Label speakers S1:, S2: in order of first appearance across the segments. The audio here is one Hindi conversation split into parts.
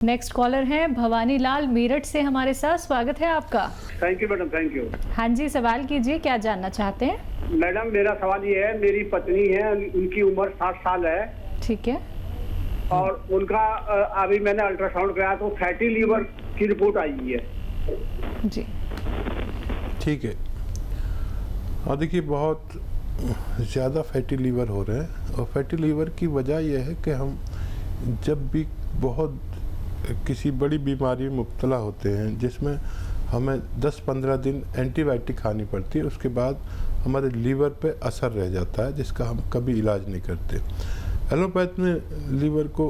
S1: नेक्स्ट कॉलर हैं भवानी लाल मेरठ से हमारे साथ। स्वागत है आपका।
S2: Thank you madam, thank you.
S1: हाँ जी, सवाल कीजिए, क्या जानना चाहते हैं?
S2: मैडम मेरा सवाल ये है, मेरी पत्नी है, उनकी उम्र 60 साल है।
S1: ठीक है।
S2: और उनका अभी मैंने अल्ट्रासाउंड कराया तो फैटी लीवर की रिपोर्ट आई है
S1: जी।
S3: ठीक है। और देखिए बहुत ज़्यादा फैटी लीवर हो रहे हैं, और फैटी लीवर की वजह यह है कि हम जब भी बहुत किसी बड़ी बीमारी में मुब्तला होते हैं जिसमें हमें 10-15 दिन एंटीबायोटिक खानी पड़ती है, उसके बाद हमारे लीवर पे असर रह जाता है जिसका हम कभी इलाज नहीं करते। एलोपैथ में लीवर को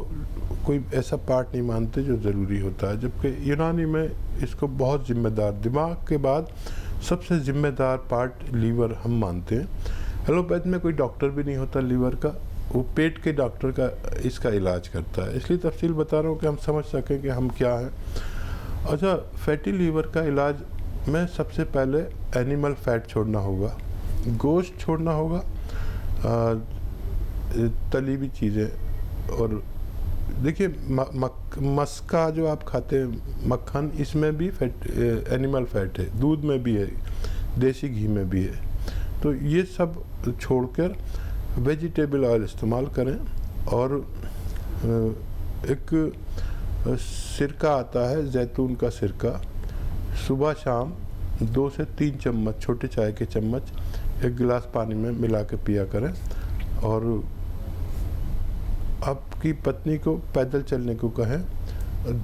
S3: कोई ऐसा पार्ट नहीं मानते जो ज़रूरी होता है, जबकि यूनानी में इसको बहुत जिम्मेदार, दिमाग के बाद सबसे ज़िम्मेदार पार्ट लीवर हम मानते हैं। एलोपैथ में कोई डॉक्टर भी नहीं होता लीवर का, वो पेट के डॉक्टर का इसका इलाज करता है। इसलिए तफसील बता रहा हूँ कि हम समझ सकें कि हम क्या हैं। अच्छा, फैटी लीवर का इलाज में सबसे पहले एनिमल फैट छोड़ना होगा, गोश्त छोड़ना होगा, तली हुई चीज़ें। और देखिए मस्का जो आप खाते हैं मक्खन, इसमें भी फैट, एनिमल फैट है, दूध में भी है, देसी घी में भी है। तो ये सब छोड़कर वेजिटेबल ऑयल इस्तेमाल करें। और एक सिरका आता है, जैतून का सिरका, सुबह शाम 2 से 3 चम्मच, छोटे चाय के चम्मच, 1 गिलास पानी में मिला के पिया करें। और आपकी पत्नी को पैदल चलने को कहें,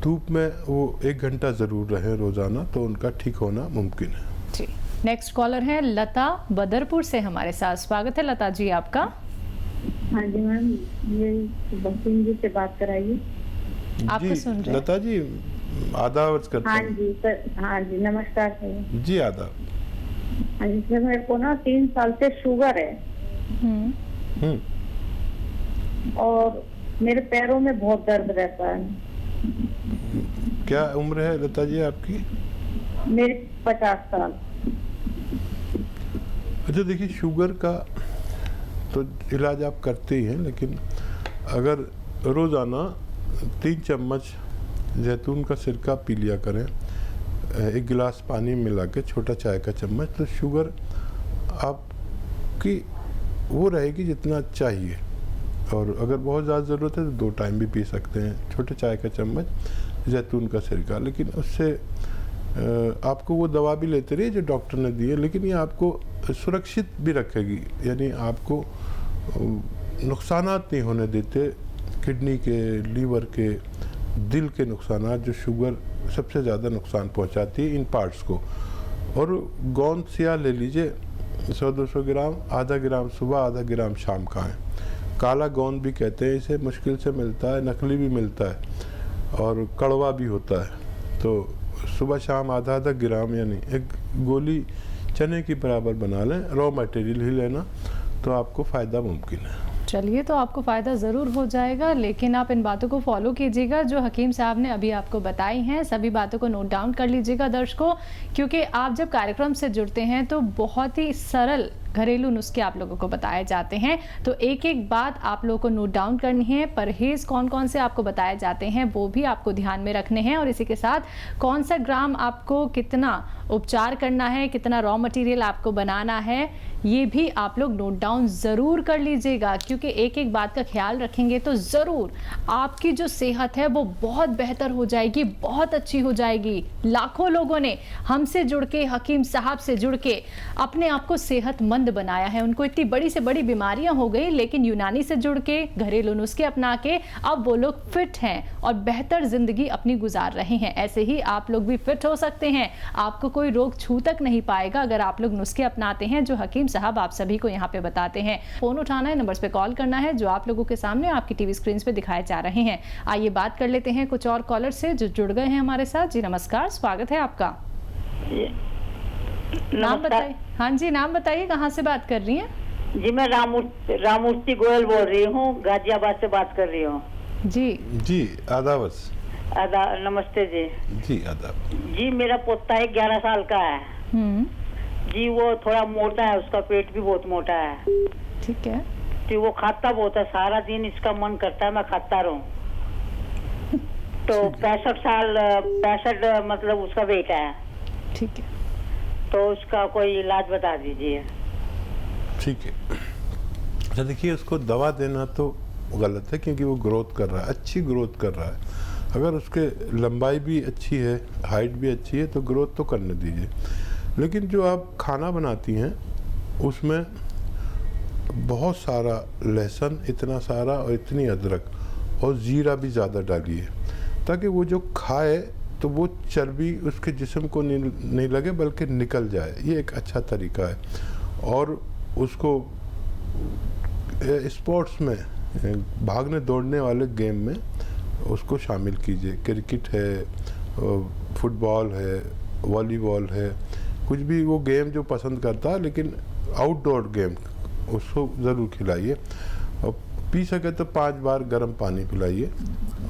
S3: धूप में वो 1 घंटा ज़रूर रहें रोज़ाना, तो उनका ठीक होना मुमकिन है
S1: जी। नेक्स्ट कॉलर है लता बदरपुर से हमारे साथ। स्वागत है लता जी आपका।
S4: हाँ जी मैम, ये बसिंग जी से बात कराइए।
S1: आपको सुन रहे
S3: लता जी, आदाब करते हैं।
S4: हाँ जी सर, हाँ जी नमस्कार सर।
S3: जी आदाब।
S4: हाँ जी सर, मेरे को ना 3 साल से शुगर है और मेरे पैरों में बहुत दर्द रहता है।
S3: क्या उम्र है लता जी आपकी?
S4: मेरी 50 साल।
S3: अच्छा देखिए, शुगर का तो इलाज आप करते ही हैं, लेकिन अगर रोज़ाना 3 चम्मच जैतून का सिरका पी लिया करें, 1 गिलास पानी मिला के, छोटा चाय का चम्मच, तो शुगर आपकी वो रहेगी जितना चाहिए। और अगर बहुत ज़्यादा ज़रूरत है तो 2 टाइम भी पी सकते हैं, छोटे चाय का चम्मच जैतून का सिरका। लेकिन उससे आपको वो दवा भी लेते रहिए जो डॉक्टर ने दी है, लेकिन ये आपको सुरक्षित भी रखेगी, यानी आपको नुकसानात नहीं होने देते, किडनी के, लीवर के, दिल के नुकसानात, जो शुगर सबसे ज़्यादा नुकसान पहुंचाती है इन पार्ट्स को। और गोंद सिया ले लीजिए, 100-200 ग्राम, आधा ग्राम सुबह, आधा ग्राम शाम खाएं। काला गोंद भी कहते हैं इसे, मुश्किल से मिलता है, नकली भी मिलता है और कड़वा भी होता है। तो सुबह शाम आधा ग्राम, यानी 1 गोली चने की बराबर बना लें, रॉ मटेरियल ही लेना, तो आपको फ़ायदा मुमकिन है।
S1: चलिए, तो आपको फ़ायदा ज़रूर हो जाएगा, लेकिन आप इन बातों को फॉलो कीजिएगा जो हकीम साहब ने अभी आपको बताई हैं। सभी बातों को नोट डाउन कर लीजिएगा दर्शकों, क्योंकि आप जब कार्यक्रम से जुड़ते हैं तो बहुत ही सरल घरेलू नुस्खे आप लोगों को बताए जाते हैं। तो एक एक बात आप लोगों को नोट डाउन करनी है। परहेज कौन कौन से आपको बताए जाते हैं वो भी आपको ध्यान में रखने हैं, और इसी के साथ कौन सा ग्राम आपको कितना उपचार करना है, कितना रॉ मटेरियल आपको बनाना है, ये भी आप लोग नोट डाउन ज़रूर कर लीजिएगा। क्योंकि एक एक बात का ख्याल रखेंगे तो ज़रूर आपकी जो सेहत है वो बहुत बेहतर हो जाएगी, बहुत अच्छी हो जाएगी। लाखों लोगों ने हमसे जुड़ के, हकीम साहब से जुड़ के अपने आप को सेहतमंद बनाया है। उनको इतनी बड़ी से बड़ी बीमारियां हो गई, लेकिन यूनानी से जुड़ के, घरेलू नुस्खे अपना के अब वो लोग फिट हैं और बेहतर जिंदगी अपनी गुजार रहे हैं। ऐसे ही आप लोग भी फिट हो सकते हैं। आपको कोई रोग छू तक नहीं पाएगा अगर आप लोग नुस्खे अपनाते हैं जो हकीम साहब आप सभी को यहाँ पे बताते हैं। फोन उठाना है, नंबर्स पे कॉल करना है जो आप लोगों के सामने आपकी टीवी स्क्रीन पे दिखाए जा रहे हैं। आइए बात कर लेते हैं कुछ और कॉलर से जो जुड़ गए हैं हमारे साथ। जी नमस्कार, स्वागत है आपका। नाम बताइए। हाँ जी, नाम बताइए, कहाँ से बात कर रही हैं?
S4: जी मैं रामूर्ति गोयल बोल रही हूँ, गाजियाबाद से बात कर रही हूँ।
S3: जी आदाब।
S4: नमस्ते जी।
S3: जी आदाब।
S4: जी मेरा पोता है, 11 साल का है जी। वो थोड़ा मोटा है, उसका पेट भी बहुत मोटा है।
S1: ठीक है।
S4: तो वो खाता बहुत है, सारा दिन इसका मन करता है मैं खाता रहूं। तो 65 मतलब उसका वेट है।
S1: ठीक है,
S4: तो उसका कोई इलाज बता दीजिए।
S3: ठीक है। अच्छा देखिए, उसको दवा देना तो गलत है क्योंकि वो ग्रोथ कर रहा है, अच्छी ग्रोथ कर रहा है। अगर उसके लंबाई भी अच्छी है, हाइट भी अच्छी है, तो ग्रोथ तो करने दीजिए। लेकिन जो आप खाना बनाती हैं उसमें बहुत सारा लहसुन, इतना सारा और इतनी अदरक और ज़ीरा भी ज़्यादा डालिए, ताकि वो जो खाए तो वो चर्बी उसके जिस्म को नहीं लगे बल्कि निकल जाए। ये एक अच्छा तरीका है। और उसको स्पोर्ट्स में, भागने दौड़ने वाले गेम में उसको शामिल कीजिए। क्रिकेट है, फुटबॉल है, वॉलीबॉल है, कुछ भी वो गेम जो पसंद करता है, लेकिन आउटडोर गेम उसको ज़रूर खिलाइए। और पी सके तो 5 बार गर्म पानी पिलाइए।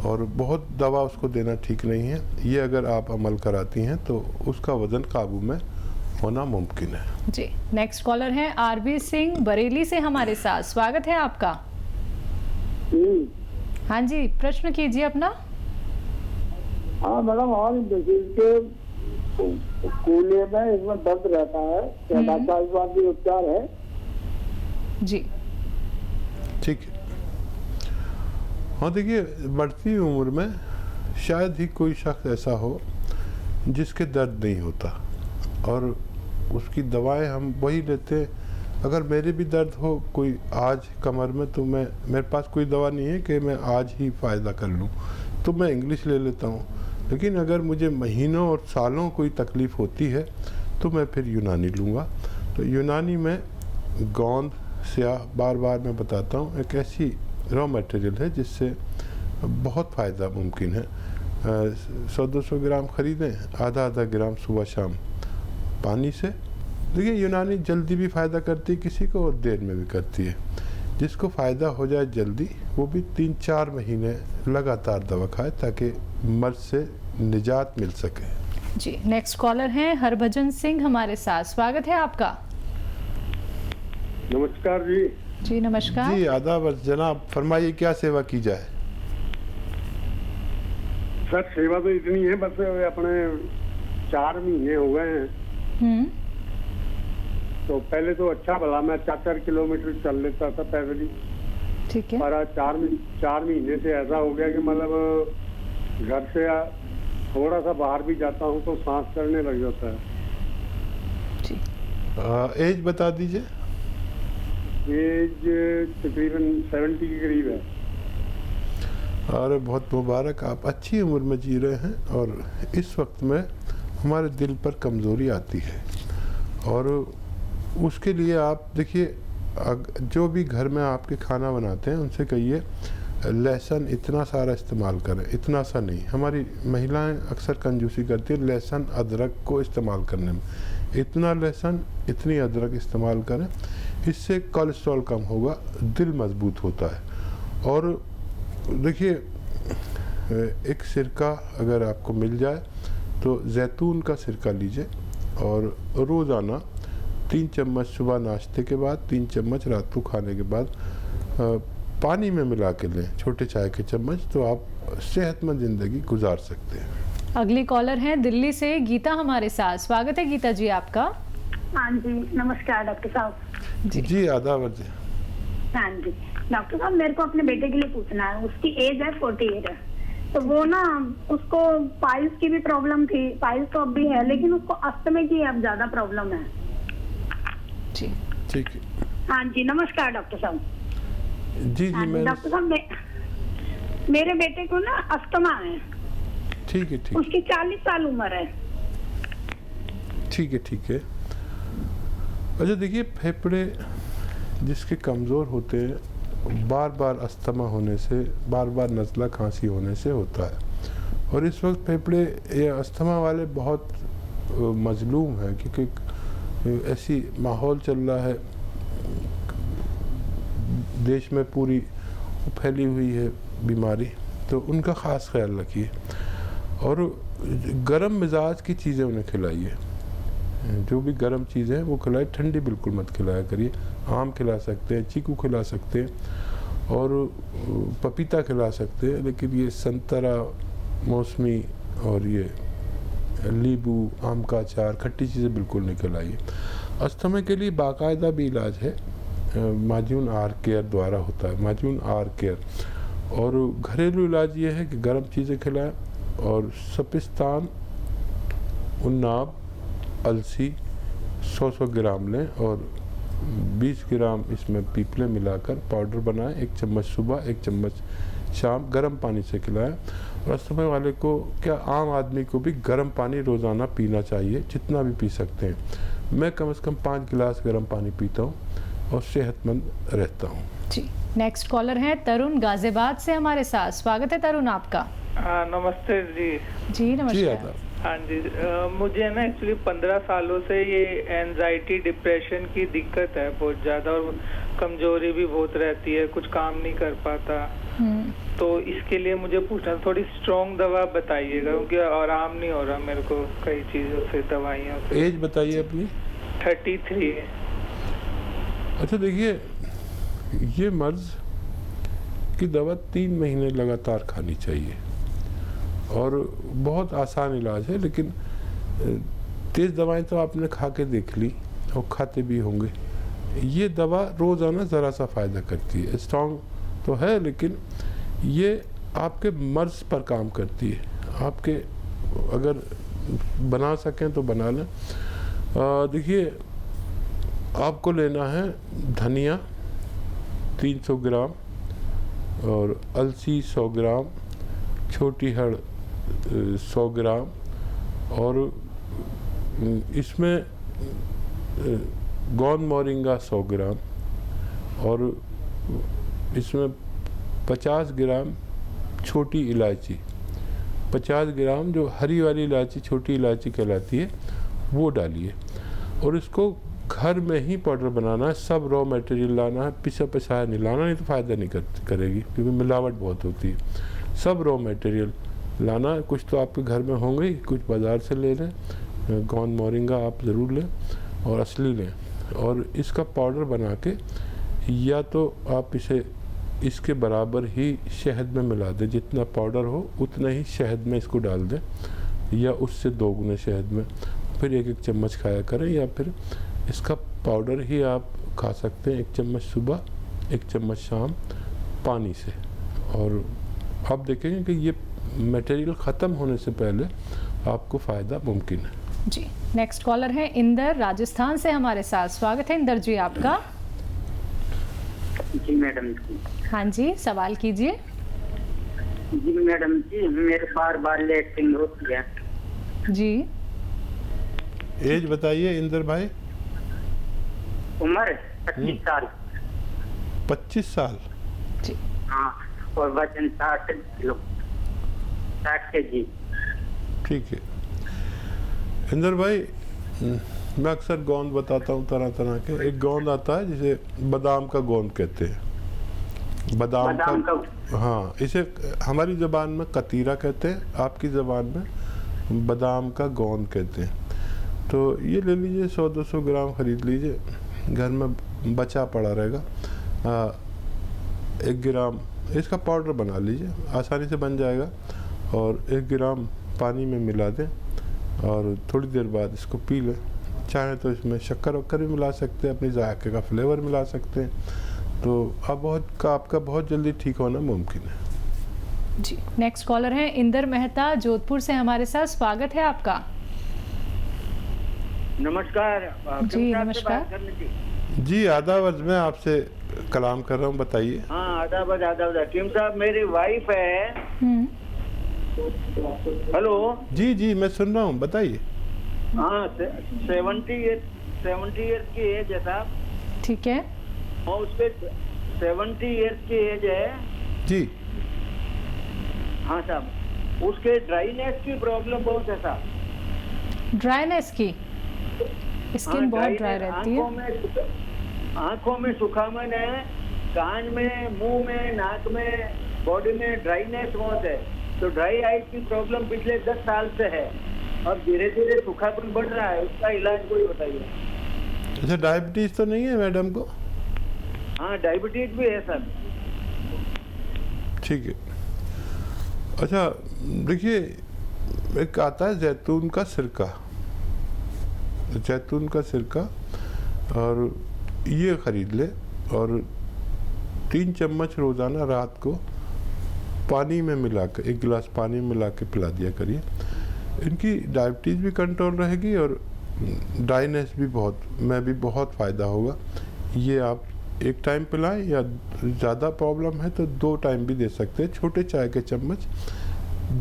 S3: और बहुत दवा उसको देना ठीक नहीं है। ये अगर आप अमल कराती हैं तो उसका वज़न काबू में होना मुमकिन है।
S1: जी। नेक्स्ट कॉलर हैं आरबी सिंह बरेली से हमारे साथ। स्वागत है आपका। हाँ जी, प्रश्न कीजिए अपना।
S2: हाँ मैडम, और देखिए कूल्हे में इसमें दर्द रहता है, इस बात की उपचार है?
S1: जी
S3: ठीक है। हाँ देखिए, बढ़ती उम्र में शायद ही कोई शख्स ऐसा हो जिसके दर्द नहीं होता, और उसकी दवाएं हम वही लेते। अगर मेरे भी दर्द हो कोई आज कमर में, तो मेरे पास कोई दवा नहीं है कि मैं आज ही फ़ायदा कर लूँ, तो मैं इंग्लिश ले लेता हूँ। लेकिन अगर मुझे महीनों और सालों कोई तकलीफ़ होती है तो मैं फिर यूनानी लूँगा। तो यूनानी में गोंद, स्याह, बार बार मैं बताता हूँ, एक ऐसी रॉ मटेरियल है जिससे बहुत फ़ायदा मुमकिन है। 100-200 ग्राम ख़रीदें, आधा ग्राम सुबह शाम पानी से। देखिए, यूनानी जल्दी भी फ़ायदा करती है किसी को और देर में भी करती है। जिसको फ़ायदा हो जाए जल्दी, वो भी 3-4 महीने लगातार दवा खाए ताकि मर्ज से निजात मिल सके।
S1: जी। नेक्स्ट कॉलर हैं हरभजन सिंह हमारे साथ। स्वागत है आपका।
S2: नमस्कार जी।
S1: जी नमस्कार।
S3: जी आदाब जनाब, फरमाइए क्या सेवा की जाए।
S2: सर सेवा तो इतनी है, बस अपने 4 महीने हो गए हैं। तो पहले तो अच्छा भला मैं 4-4 किलोमीटर चल लेता था पैदल ही।
S1: ठीक है।
S2: पर आज 4 महीने से ऐसा हो गया कि मतलब घर से थोड़ा सा बाहर भी जाता हूँ तो सांस चढ़ने लग जाता है।
S1: जी।
S3: एज बता दीजिए।
S2: एज तकरीबन 70 के करीब है।
S3: और बहुत मुबारक, आप अच्छी उम्र में जी रहे हैं। और इस वक्त में हमारे दिल पर कमज़ोरी आती है, और उसके लिए आप देखिए, जो भी घर में आपके खाना बनाते हैं उनसे कहिए लहसुन इतना सारा इस्तेमाल करें। इतना सा नहीं, हमारी महिलाएं अक्सर कंजूसी करती हैं लहसुन अदरक को इस्तेमाल करने में। इतना लहसुन, इतनी अदरक इस्तेमाल करें, इससे कोलेस्ट्रॉल कम होगा, दिल मजबूत होता है। और देखिए, एक सिरका अगर आपको मिल जाए तो जैतून का सिरका लीजिए, और रोज़ाना 3 चम्मच सुबह नाश्ते के बाद, 3 चम्मच रात को खाने के बाद पानी में मिला के लें, छोटे चाय के चम्मच, तो आप सेहतमंद ज़िंदगी गुजार सकते हैं।
S1: अगली कॉलर हैं दिल्ली से गीता हमारे साथ। स्वागत है गीता जी आपका।
S5: हाँ जी, नमस्कार डॉक्टर साहब।
S3: जी आदाब।
S5: हाँ जी डॉक्टर साहब, मेरे को अपने बेटे के लिए पूछना है। उसकी एज है 48 है, तो वो ना, उसको पाइल्स की भी प्रॉब्लम थी, पाइल्स तो अब भी है, लेकिन उसको अस्थमा की अब ज्यादा प्रॉब्लम है।
S1: जी
S3: ठीक है।
S5: हाँ जी, नमस्कार डॉक्टर साहब।
S3: जी मैं
S5: डॉक्टर साहब, मेरे बेटे को ना अस्थमा है।
S3: ठीक है। ठीक,
S5: उसकी 40 साल उम्र है।
S3: ठीक है। ठीक है। अच्छा देखिए, फेफड़े जिसके कमज़ोर होते हैं, बार बार अस्थमा होने से, बार बार नज़ला खांसी होने से होता है। और इस वक्त फेफड़े ये अस्थमा वाले बहुत मजलूम हैं, क्योंकि ऐसी माहौल चल रहा है देश में, पूरी फैली हुई है बीमारी, तो उनका ख़ास ख्याल रखिए। और गर्म मिजाज की चीज़ें उन्हें खिलाइए, जो भी गर्म चीज़ें हैं वो खिलाए, ठंडी बिल्कुल मत खिलाया करिए। आम खिला सकते हैं, चीकू खिला सकते हैं, और पपीता खिला सकते हैं, लेकिन ये संतरा मौसमी और ये नींबू, आम का अचार, खट्टी चीज़ें बिल्कुल निकल आइए। अस्थमा के लिए बाकायदा भी इलाज है, माजून आर केयर द्वारा होता है, माजून आर केयर। और घरेलू इलाज ये है कि गर्म चीज़ें खिलाएं और सपिस्तान, उन्नाब, अलसी 100-100 ग्राम लें और 20 ग्राम इसमें पीपले मिलाकर पाउडर बनाएं। 1 चम्मच सुबह, 1 चम्मच शाम, गर्म पानी से खिलाएं। और अस्थमा वाले को, क्या आम आदमी को भी गर्म पानी रोज़ाना पीना चाहिए, जितना भी पी सकते हैं। मैं कम से कम 5 गिलास गर्म पानी पीता हूँ और सेहतमंद रहता हूँ।
S1: जी, नेक्स्ट कॉलर हैं तरुण गाजियाबाद से हमारे साथ। स्वागत है तरुण आपका।
S6: नमस्ते जी।
S1: जी नमस्कार।
S3: आदाब।
S6: हाँ जी, मुझे ना एक्चुअली 15 सालों से ये एंजाइटी डिप्रेशन की दिक्कत है बहुत ज़्यादा, और कमजोरी भी बहुत रहती है, कुछ काम नहीं कर पाता। तो इसके लिए मुझे पूछना, थोड़ी स्ट्रॉन्ग दवा बताइएगा, क्योंकि आराम नहीं हो रहा मेरे को कई चीज़ों से, दवाइयों से।
S3: एज बताइए अपनी।
S6: 33।
S3: अच्छा देखिए, ये मर्ज की दवा 3 महीने लगातार खानी चाहिए और बहुत आसान इलाज है। लेकिन तेज़ दवाएं तो आपने खा के देख ली और खाते भी होंगे। ये दवा रोज़ाना ज़रा सा फ़ायदा करती है, स्ट्रॉन्ग तो है लेकिन ये आपके मर्ज पर काम करती है। आपके अगर बना सकें तो बना लें। देखिए, आपको लेना है धनिया 300 ग्राम और अलसी 100 ग्राम, छोटी हड़ 100 ग्राम, और इसमें गोंद मोरिंगा 100 ग्राम, और इसमें 50 ग्राम छोटी इलायची, 50 ग्राम जो हरी वाली इलायची, छोटी इलायची कहलाती है, वो डालिए। और इसको घर में ही पाउडर बनाना है, सब रॉ मटेरियल लाना है, पिसा पिसाया नहीं लाना, नहीं तो फ़ायदा नहीं करेगी क्योंकि मिलावट बहुत होती है। सब रॉ मटेरियल लाना है, कुछ तो आपके घर में होंगे, कुछ बाज़ार से ले लें, गोंद मोरिंगा आप ज़रूर लें और असली लें, और इसका पाउडर बना के या तो आप इसे इसके बराबर ही शहद में मिला दें, जितना पाउडर हो उतना ही शहद में इसको डाल दें, या उससे 2 गुने शहद में, फिर 1-1 चम्मच खाया करें, या फिर इसका पाउडर ही आप खा सकते हैं 1 चम्मच सुबह, 1 चम्मच शाम पानी से। और आप देखेंगे कि ये मटेरियल ख़त्म होने से पहले आपको फ़ायदा मुमकिन है।
S1: जी, नेक्स्ट कॉलर है इंदर राजस्थान से हमारे साथ। स्वागत है इंदर जी आपका।
S7: जी मैडम जी।
S1: हाँ जी, सवाल कीजिए।
S7: जी मैडम जी, मेरे बार लेटरिंग होती है।
S1: जी,
S3: एज बताइए इंदर भाई।
S7: उम्र 25 साल।
S3: 25 साल।
S1: जी,
S7: हाँ, और वजन 60 किलो, 60 केजी।
S3: ठीक है इंदर भाई, मैं अक्सर गोंद बताता हूँ तरह तरह के। एक गोंद आता है जिसे बादाम का गोंद कहते हैं, बादाम का। हाँ, इसे हमारी ज़बान में कतीरा कहते हैं, आपकी ज़बान में बादाम का गोंद कहते हैं। तो ये ले लीजिए, 100-200 ग्राम ख़रीद लीजिए, घर में बचा पड़ा रहेगा। 1 ग्राम इसका पाउडर बना लीजिए, आसानी से बन जाएगा, और 1 ग्राम पानी में मिला दें और थोड़ी देर बाद इसको पी लें। चाहें तो इसमें शक्कर वक्कर भी मिला सकते हैं, अपनी जायके का फ्लेवर मिला सकते हैं। तो आपका बहुत जल्दी ठीक होना मुमकिन है।
S1: जी, नेक्स्ट कॉलर हैं इंदर मेहता जोधपुर से हमारे साथ। स्वागत है आपका।
S7: नमस्कार
S1: जी नमस्कार।
S3: जी आदाब, मैं आपसे कलाम कर रहा हूँ, बताइए।
S7: हाँ आदाब। टीम साहब, मेरी वाइफ है। हेलो।
S3: जी मैं सुन रहा हूँ, बताइए।
S7: हाँ, 70 ईयर्स की एज है साहब।
S1: ठीक है।
S7: और उसके 70 ईयर्स की एज है
S3: जी।
S7: हाँ साहब, उसके ड्राईनेस की प्रॉब्लम बहुत है साहब।
S1: ड्राईनेस की, स्किन बहुत ड्राई रहती है,
S7: आंखों में सुखापन है, कान में, मुंह में, नाक में, बॉडी में ड्राईनेस बहुत है। तो ड्राई आइज की प्रॉब्लम पिछले 10 साल से है। अब धीरे धीरे सूखापन बढ़ रहा है, उसका इलाज कोई बताइए।
S3: अच्छा, डायबिटीज तो नहीं है मैडम को?
S7: हाँ, डायबिटीज भी है सर।
S3: ठीक है, अच्छा देखिए, एक आता है जैतून का सिरका, जैतून का सिरका, और ये ख़रीद ले और 3 चम्मच रोज़ाना रात को पानी में मिलाकर, 1 गिलास पानी में मिला के पिला दिया करिए। इनकी डायबिटीज़ भी कंट्रोल रहेगी और ड्राइनेस भी बहुत फ़ायदा होगा। ये आप एक टाइम पिलाएं या ज़्यादा प्रॉब्लम है तो 2 टाइम भी दे सकते हैं। छोटे चाय के चम्मच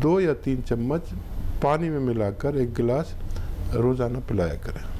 S3: 2 या 3 चम्मच पानी में मिलाकर 1 गिलास रोज़ाना पिलाया करें।